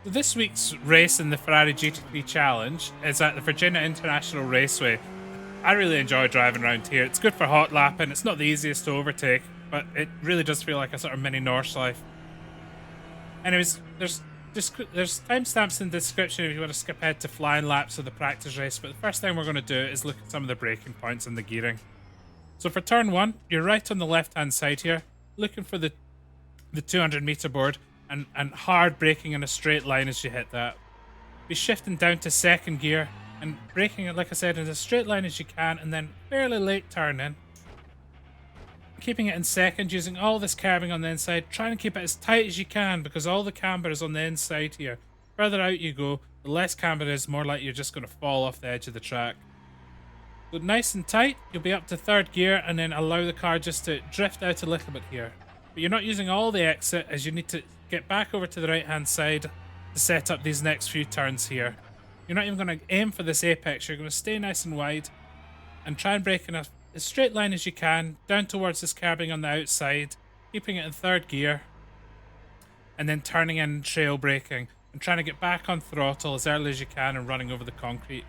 So this week's race in the Ferrari GT3 Challenge is at the Virginia International Raceway. I really enjoy driving around here. It's good for hot lapping. It's not the easiest to overtake, but it really does feel like a sort of mini North life. Anyways, there's timestamps in the description if you want to skip ahead to flying laps of the practice race. But the first thing we're going to do is look at some of the braking points and the gearing. So for turn one, you're right on the left hand side here, looking for the 200-meter board. And hard braking in a straight line as you hit that. Be shifting down to second gear and braking it, like I said, in as straight line as you can, and then fairly late turn in. Keeping it in second, using all this cabbing on the inside, trying to keep it as tight as you can because all the camber is on the inside here. Further out you go, the less camber is, more like you're just going to fall off the edge of the track. So nice and tight, you'll be up to third gear and then allow the car just to drift out a little bit here. But you're not using all the exit as you need to get back over to the right hand side to set up these next few turns here. You're not even going to aim for this apex, you're going to stay nice and wide and try and brake in a straight line as you can down towards this cabbing on the outside, keeping it in third gear and then turning in trail braking and trying to get back on throttle as early as you can and running over the concrete.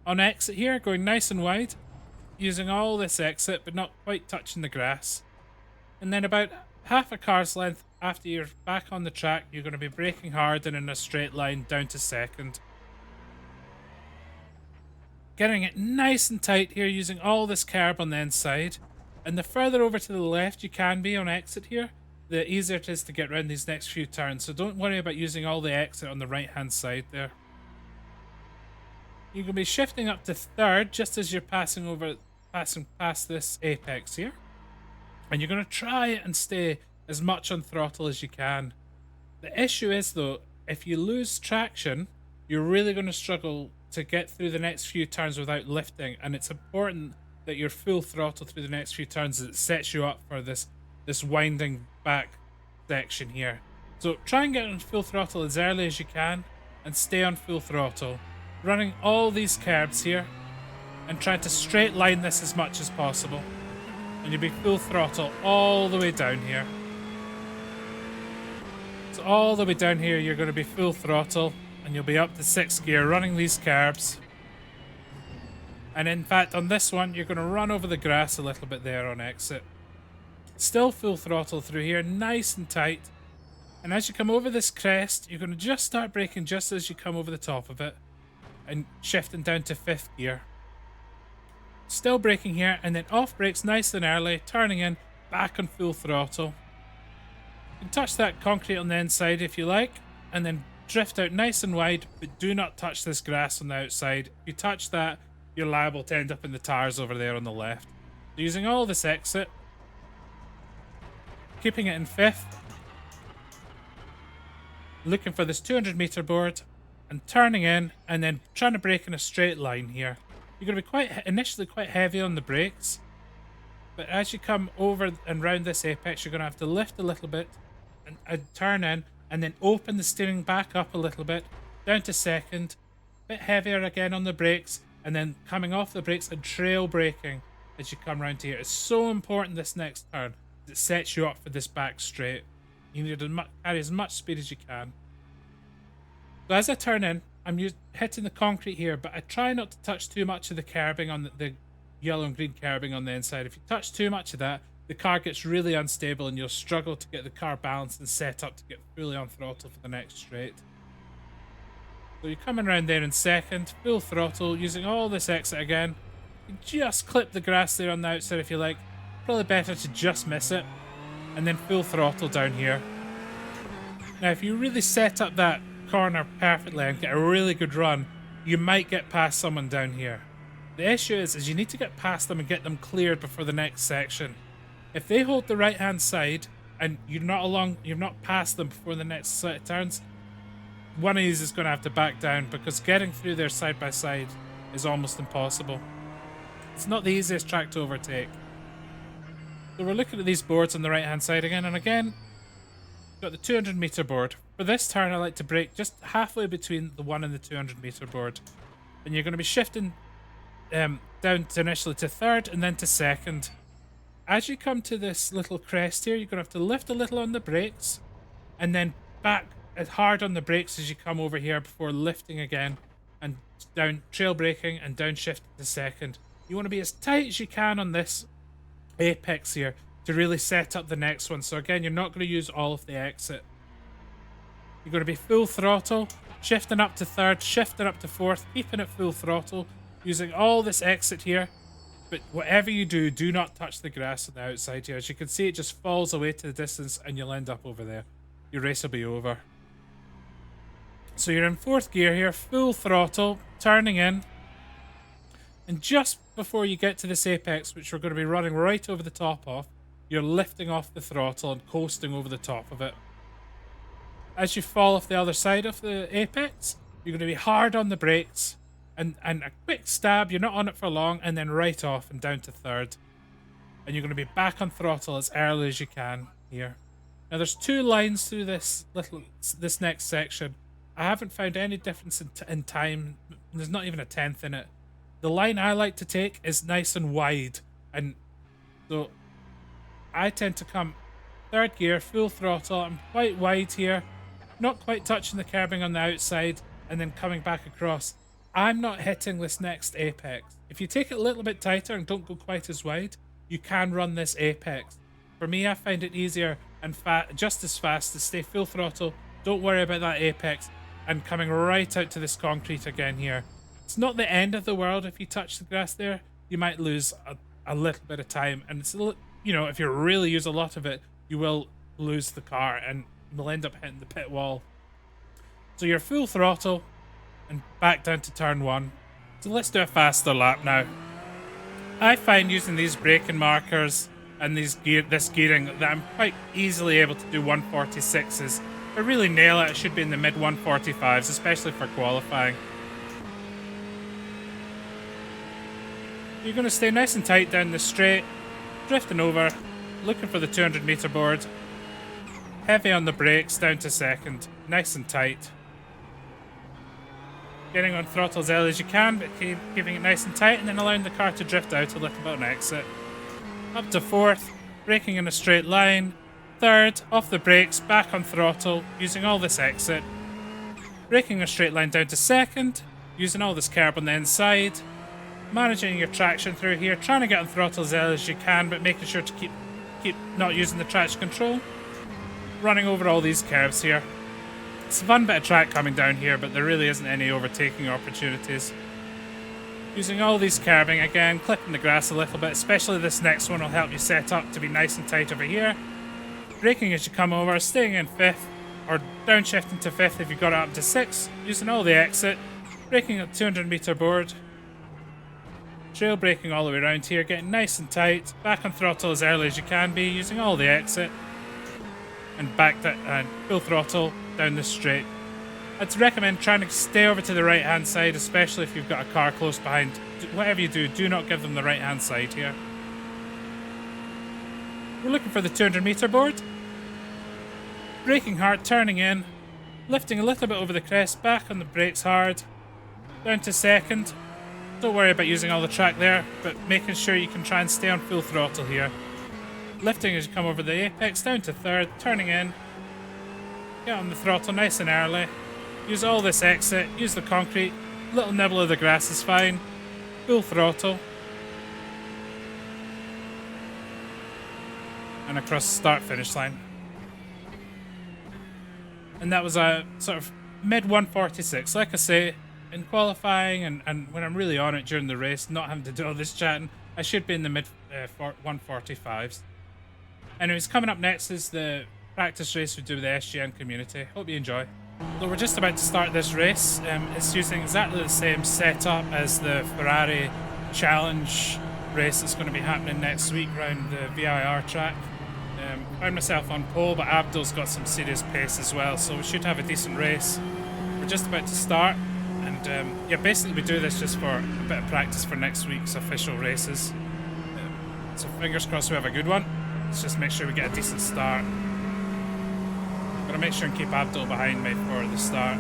On exit here, going nice and wide, using all this exit but not quite touching the grass. And then about half a car's length after you're back on the track, you're going to be braking hard and in a straight line down to second. Getting it nice and tight here, using all this carb on the inside. And the further over to the left you can be on exit here, the easier it is to get around these next few turns. So don't worry about using all the exit on the right hand side there. You're going to be shifting up to third just as you're passing past this apex here. And you're going to try and stay as much on throttle as you can. The issue is though, if you lose traction, you're really going to struggle to get through the next few turns without lifting, and it's important that you're full throttle through the next few turns as it sets you up for this winding back section here. So try and get on full throttle as early as you can and stay on full throttle, running all these curbs here and trying to straight line this as much as possible. And you'll be full throttle all the way down here. So all the way down here you're going to be full throttle and you'll be up to sixth gear running these curbs. And in fact on this one you're going to run over the grass a little bit there on exit. Still full throttle through here, nice and tight. And as you come over this crest, you're going to just start braking just as you come over the top of it and shifting down to fifth gear. Still braking here and then off brakes nice and early, turning in, back on full throttle. You can touch that concrete on the inside if you like and then drift out nice and wide, but do not touch this grass on the outside. If you touch that, you're liable to end up in the tires over there on the left. So using all this exit, keeping it in fifth, looking for this 200-meter board and turning in and then trying to brake in a straight line here. You're going to be initially quite heavy on the brakes, but as you come over and round this apex, you're going to have to lift a little bit and turn in and then open the steering back up a little bit, down to second, a bit heavier again on the brakes, and then coming off the brakes and trail braking as you come round here. It's so important this next turn. It sets you up for this back straight. You need to carry as much speed as you can. So as I turn in, I'm hitting the concrete here, but I try not to touch too much of the curbing on the yellow and green curbing on the inside. If you touch too much of that, the car gets really unstable and you'll struggle to get the car balanced and set up to get fully on throttle for the next straight. So you're coming around there in second, full throttle, using all this exit again. You can just clip the grass there on the outside if you like. Probably better to just miss it. And then full throttle down here. Now if you really set up that corner perfectly and get a really good run, you might get past someone down here. The issue is you need to get past them and get them cleared before the next section. If they hold the right hand side and you're not past them before the next set of turns, one of these is going to have to back down because getting through there side by side is almost impossible. It's not the easiest track to overtake. So we're looking at these boards on the right hand side again and again. Got the 200-meter board. For this turn I like to brake just halfway between the 1 and the 200-meter board. And you're going to be shifting down to initially to third and then to second. As you come to this little crest here, you're going to have to lift a little on the brakes and then back as hard on the brakes as you come over here before lifting again and down, trail braking and downshift to second. You want to be as tight as you can on this apex here to really set up the next one. So again, you're not going to use all of the exit. You're going to be full throttle, shifting up to third, shifting up to fourth, keeping it full throttle, using all this exit here. But whatever you do, do not touch the grass on the outside here. As you can see, it just falls away to the distance and you'll end up over there. Your race will be over. So you're in fourth gear here, full throttle, turning in. And just before you get to this apex, which we're going to be running right over the top of, you're lifting off the throttle and coasting over the top of it. As you fall off the other side of the apex, you're going to be hard on the brakes and a quick stab, you're not on it for long, and then right off and down to third. And you're going to be back on throttle as early as you can here. Now there's 2 lines through this next section. I haven't found any difference in time. There's not even a tenth in it. The line I like to take is nice and wide, and so I tend to come third gear, full throttle. I'm quite wide here, not quite touching the curbing on the outside, and then coming back across. I'm not hitting this next apex. If you take it a little bit tighter and don't go quite as wide, you can run this apex. For me, I find it easier and just as fast to stay full throttle, don't worry about that apex, and coming right out to this concrete again here. It's not the end of the world if you touch the grass there. You might lose a little bit of time, and it's a little, you know, if you really use a lot of it, you will lose the car and will end up hitting the pit wall. So you're full throttle and back down to turn 1. So let's do a faster lap now. I find using these braking markers and this gearing that I'm quite easily able to do 146s. If I really nail it, I should be in the mid 145s, especially for qualifying. You're going to stay nice and tight down the straight, drifting over, looking for the 200 meter board. Heavy on the brakes, down to second, nice and tight. Getting on throttle as early as you can, but keeping it nice and tight, and then allowing the car to drift out a little bit on exit. Up to fourth, braking in a straight line. Third, off the brakes, back on throttle, using all this exit. Braking a straight line down to second, using all this curb on the inside. Managing your traction through here, trying to get on throttle as early as you can, but making sure to keep not using the traction control. Running over all these curves here. It's a fun bit of track coming down here, but there really isn't any overtaking opportunities. Using all these curbing again, clipping the grass a little bit, especially this next one will help you set up to be nice and tight over here. Braking as you come over, staying in fifth, or downshifting to fifth if you got it up to sixth, using all the exit, braking at 200 meter board. Trail braking all the way around here, getting nice and tight, back on throttle as early as you can be, using all the exit, and back and full throttle down the straight. I'd recommend trying to stay over to the right hand side, especially if you've got a car close behind. Whatever you do, do not give them the right hand side here. We're looking for the 200 meter board. Braking hard, turning in, lifting a little bit over the crest, back on the brakes hard, down to second. Don't worry about using all the track there, but making sure you can try and stay on full throttle here. Lifting as you come over the apex, down to third, turning in. Get on the throttle nice and early. Use all this exit, use the concrete. Little nibble of the grass is fine. Full throttle. And across the start-finish line. And that was a sort of mid 146. Like I say, in qualifying and when I'm really on it during the race, not having to do all this chatting, I should be in the mid 145s. Anyways, coming up next is the practice race we do with the SGN community. Hope you enjoy. So we're just about to start this race. It's using exactly the same setup as the Ferrari Challenge race that's going to be happening next week around the VIR track. I found myself on pole, but Abdul's got some serious pace as well, so we should have a decent race. We're just about to start, and yeah, basically we do this just for a bit of practice for next week's official races. So fingers crossed we have a good one. Let's just make sure we get a decent start. I'm going to make sure and keep Abdul behind me for the start.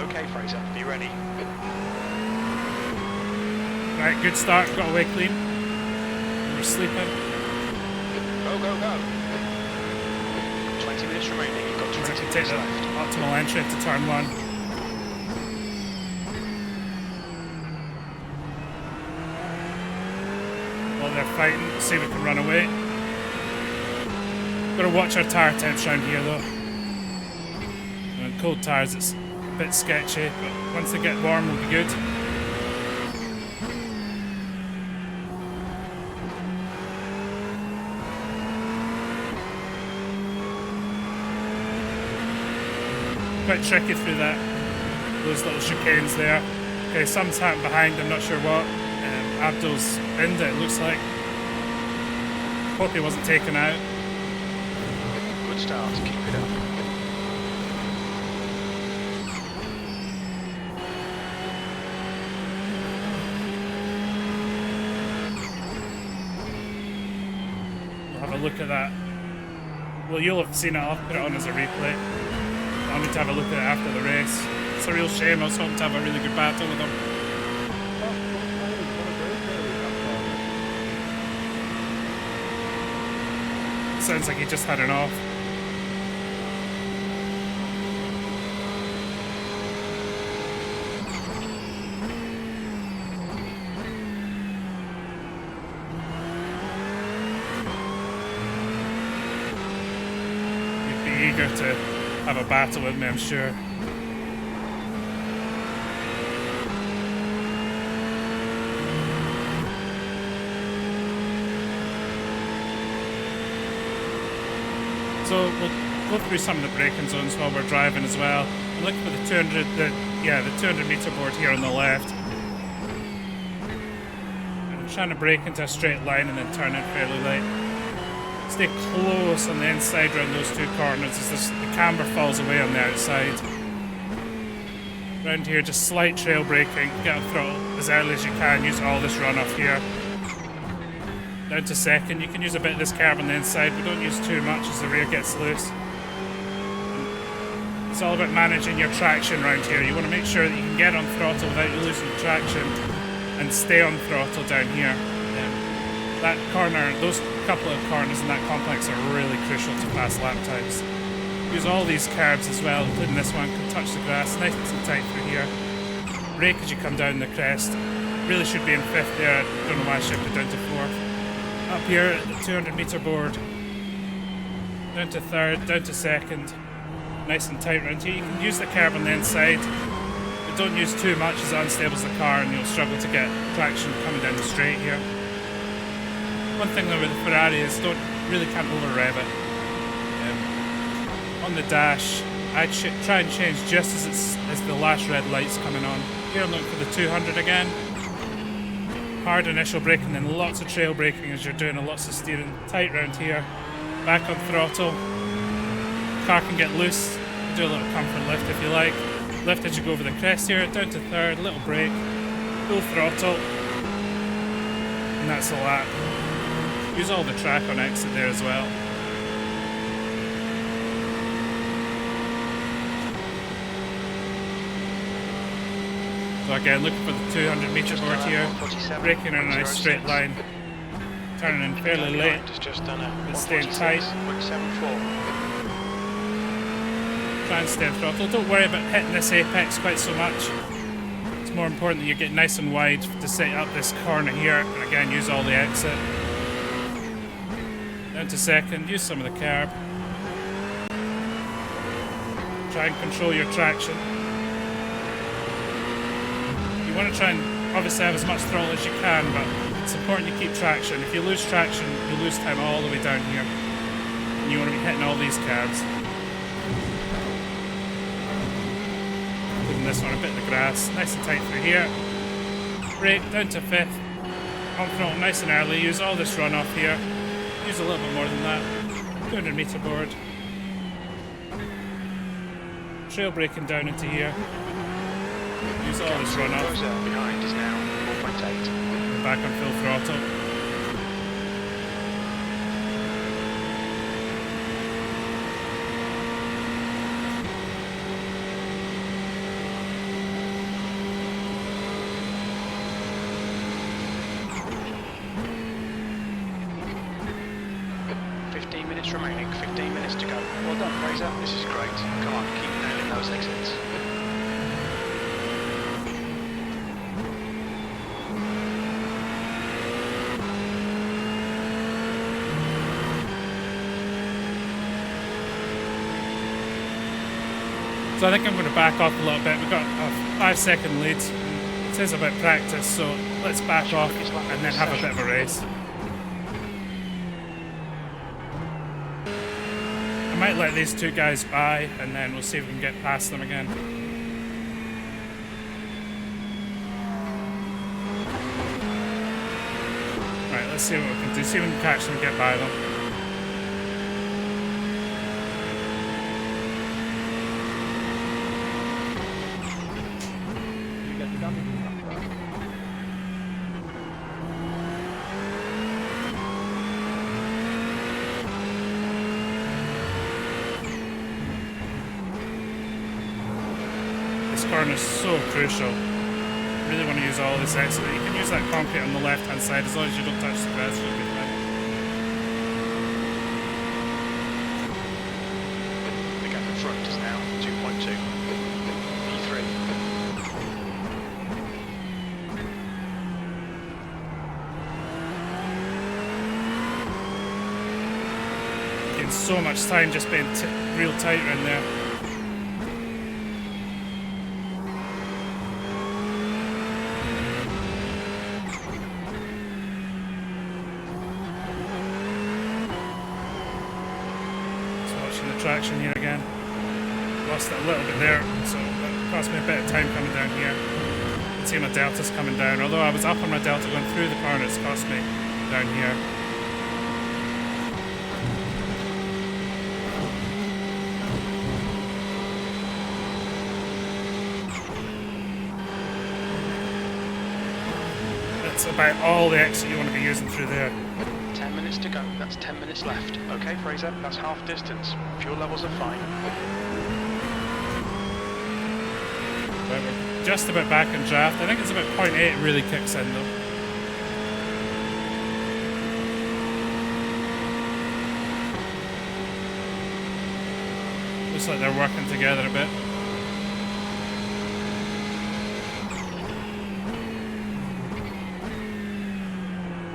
Okay, Fraser, be ready. Right, good start, got away clean. for sleeping. Go, go, go. 20 minutes remaining. You've got 20 I can minutes take the left. optimal entry into turn 1. While they're fighting, see if we can run away. Got to watch our tyre temps around here though. And cold tyres, it's a bit sketchy, but once they get warm, we'll be good. Quite tricky through those little chicanes there. Okay, something's happened behind, I'm not sure what. Abdul's binned it looks like. Hope he wasn't taken out. Good start, keep it up. We'll have a look at that. Well, you'll have seen it, I'll put it on as a replay. I'll need to have a look at it after the race. It's a real shame, I was hoping to have a really good battle with him. Sounds like he just had an off. He'd be eager to have a battle with me, I'm sure. So we'll go through some of the braking zones while we're driving as well. I'm looking for the 200 meter board here on the left. I'm trying to brake into a straight line and then turn in fairly late. Stay close on the inside around those two corners as the camber falls away on the outside. Around here, just slight trail braking, get a throttle as early as you can, use all this runoff here. Down to second, you can use a bit of this curb on the inside, but don't use too much as the rear gets loose. It's all about managing your traction around here. You want to make sure that you can get on throttle without you losing traction and stay on throttle down here. That corner, those couple of corners in that complex are really crucial to fast lap times. Use all these curbs as well, including this one, can touch the grass, nice and tight through here. Brake as you come down the crest. Really should be in 5th there, I don't know why I shifted down to 4th. Up here at the 200 meter board. Down to 3rd, down to 2nd. Nice and tight around here. You can use the curb on the inside, but don't use too much as it unstables the car and you'll struggle to get traction coming down the straight here. One thing though with the Ferrari is can't over rev it. On the dash, I'd try and change just as the last red light's coming on. Here I'm looking for the 200 again. Hard initial braking, then lots of trail braking as you're doing, and lots of steering. Tight round here. Back on throttle. Car can get loose. Do a little comfort lift if you like. Lift as you go over the crest here. Down to 3rd, little brake. Full throttle. And that's a lap. Use all the track on exit there as well. So again, looking for the 200 meter board here, braking in a nice straight line, turning in fairly late, but staying tight. Try and stay in throttle. Don't worry about hitting this apex quite so much. It's more important that you get nice and wide to set up this corner here, and again use all the exit. Down to 2nd, use some of the curb. Try and control your traction. You want to try and obviously have as much throttle as you can, but it's important you keep traction. If you lose traction, you lose time all the way down here. And you want to be hitting all these curbs. Including this one, a bit of the grass. Nice and tight through here. Brake down to 5th. On throttle nice and early. Use all this runoff here. Use a little bit more than that. 200 meter board. Trail braking down into here. Use all this runoff. Behind is now 4.8. Back on full throttle. minutes remaining, 15 minutes to go. Well done, Fraser. This is great. Come on, keep nailing those exits. So I think I'm going to back off a little bit. We've got a 5-second lead. It is about practice, so let's back off and then have a bit of a race. I might let these two guys by and then we'll see if we can get past them again. Right, let's see what we can do. See if we can catch them and get by them. This corner is so crucial. Really want to use all this exit. You can use that concrete on the left hand side as long as you don't touch the grass. You'll be fine. The gap in front is now 2.2. E3. Getting so much time just being real tight around there. Traction here again. Lost it a little bit there, so that cost me a bit of time coming down here. You can see my delta's coming down. Although I was up on my delta going through the corner, it's cost me down here. That's about all the exit you want to be using through there. 10 minutes to go. That's 10 minutes left. Okay, Fraser, that's half distance. Fuel levels are fine. Right, we're just about back in draft. I think it's about 0.8 it really kicks in though. Looks like they're working together a bit.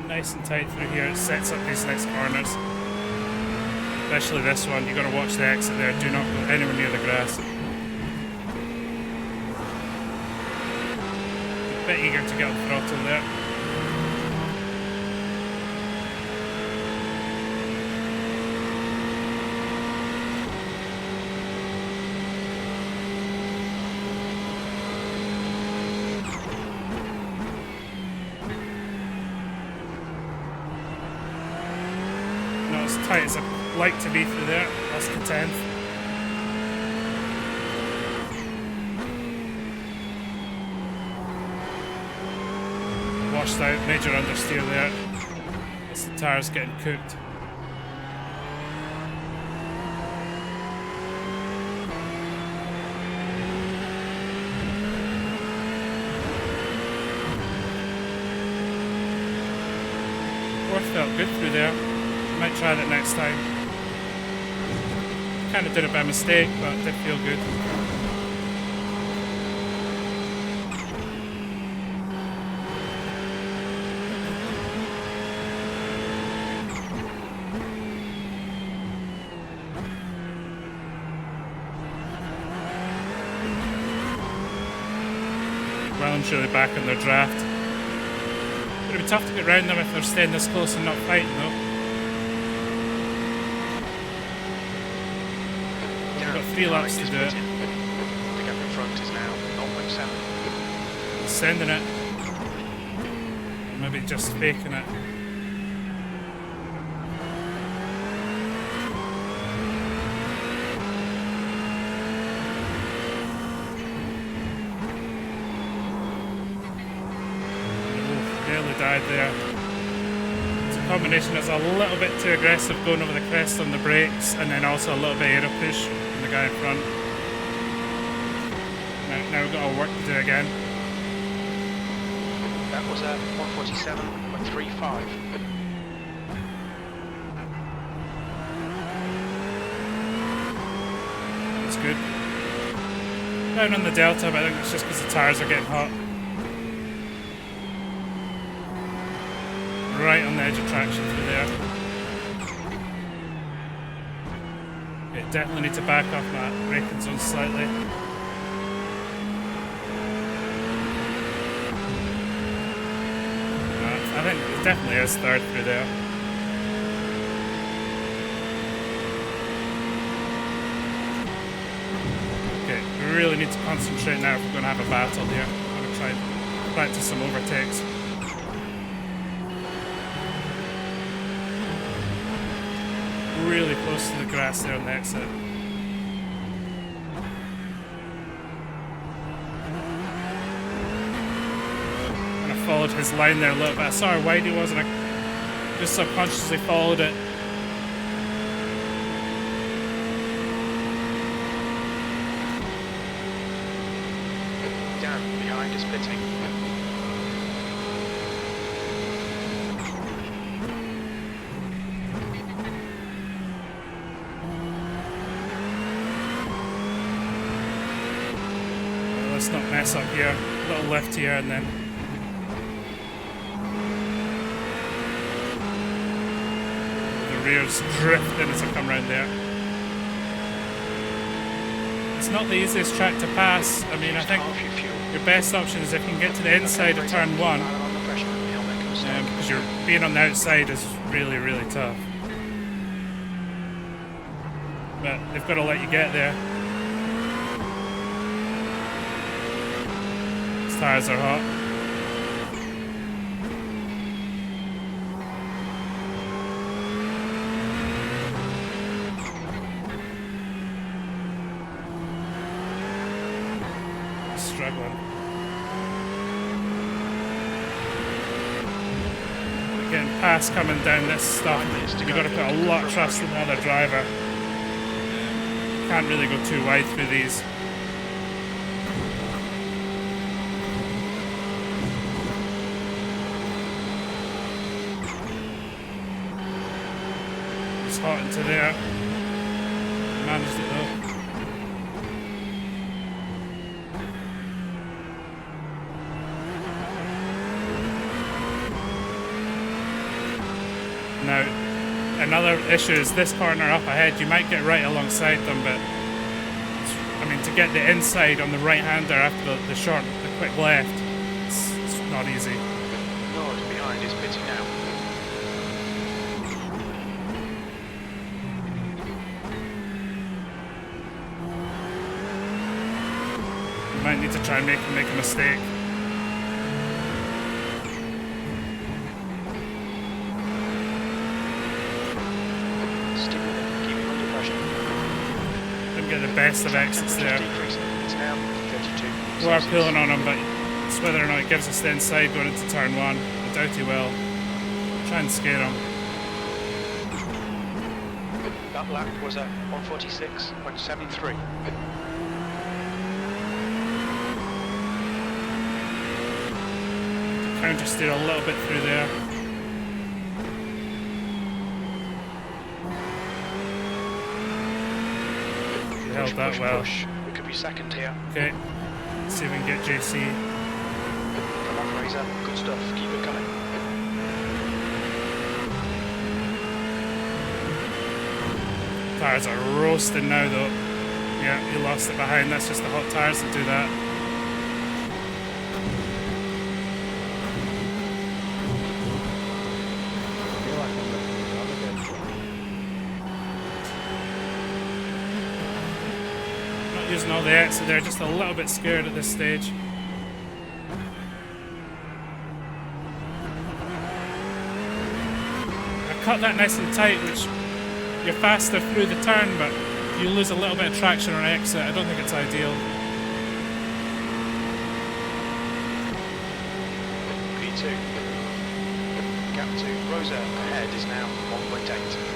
Nice and tight through here. It sets up these next corners. Especially this one. You've got to watch the exit there. Do not go anywhere near the grass. A bit eager to get on throttle there. As tight as I'd like to be through there. Lost the 10th. Washed out, major understeer there. As the tyres getting cooked. Fourth felt good through there. Might try that next time. Kind of did it by mistake, but it did feel good. Well and truly back in their draft. It's going to be tough to get around them if they're staying this close and not fighting though. We've got 3 laps to do it. The gap in front is now 0.7. Sending it. Maybe just faking it. Nearly died there. It's a combination that's a little bit too aggressive going over the crest on the brakes and then also a little bit aero push from the guy in front. Now we've got our work to do again. That was a 147.35. is good. Down on the Delta, but I think it's just because the tyres are getting hot. Right on the edge of traction through there. Okay, definitely need to back off my braking zone slightly. I think it definitely is third through there. Okay, we really need to concentrate now if we're going to have a battle here. I'm going to try and practice some overtakes. Really close to the grass there on the exit. And I followed his line there a little bit. I saw how wide he was and I just subconsciously followed it. Dan behind is pitting. Let's not mess up here. A little left here and then. The rear's drifting as I come round there. It's not the easiest track to pass. I mean, I think your best option is if you can get to the inside of turn 1. Because you're being on the outside is really, really tough. But they've got to let you get there. Tires are hot. Struggling. We're getting past coming down this stuff. You've got to put a lot of trust in the other driver. Can't really go too wide through these. Hot into there. Managed it though. Now, another issue is this corner up ahead. You might get right alongside them, but I mean, to get the inside on the right-hander after the quick left, it's not easy. Nord behind is pitting now. Might need to try and make a mistake. Stick with it, keep him under pressure. Didn't get the best of exits there. It's now 32. We are pulling on him, but it's whether or not it gives us the inside going into turn 1. I doubt he will. Try and scare him. That lap was at 146.73. Counter steer a little bit through there. He held that well. Push. We could be second here. Okay, let's see if we can get JC. Come on, Fraser. Good stuff. Keep it coming. Tires are roasting now though. Yeah, he lost it behind. That's just the hot tires that do that. Using all the exit there, just a little bit scared at this stage. I cut that nice and tight, which you're faster through the turn, but you lose a little bit of traction on exit. I don't think it's ideal. P2. Gap to Rosa ahead is now 1.8.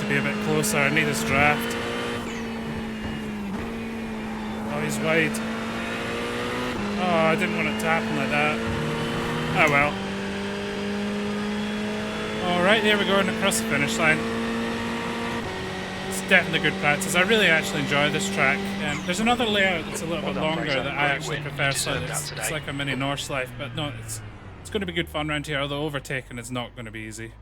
Be a bit closer. I need his draft. Oh, he's wide. Oh, I didn't want it to happen like that. Oh well. Alright, there we go, and across the finish line. It's definitely good practice. I really actually enjoy this track. There's another layout that's a little bit longer that I actually prefer. So it's like a mini Norse Life, but no, it's going to be good fun around here, although overtaking is not going to be easy.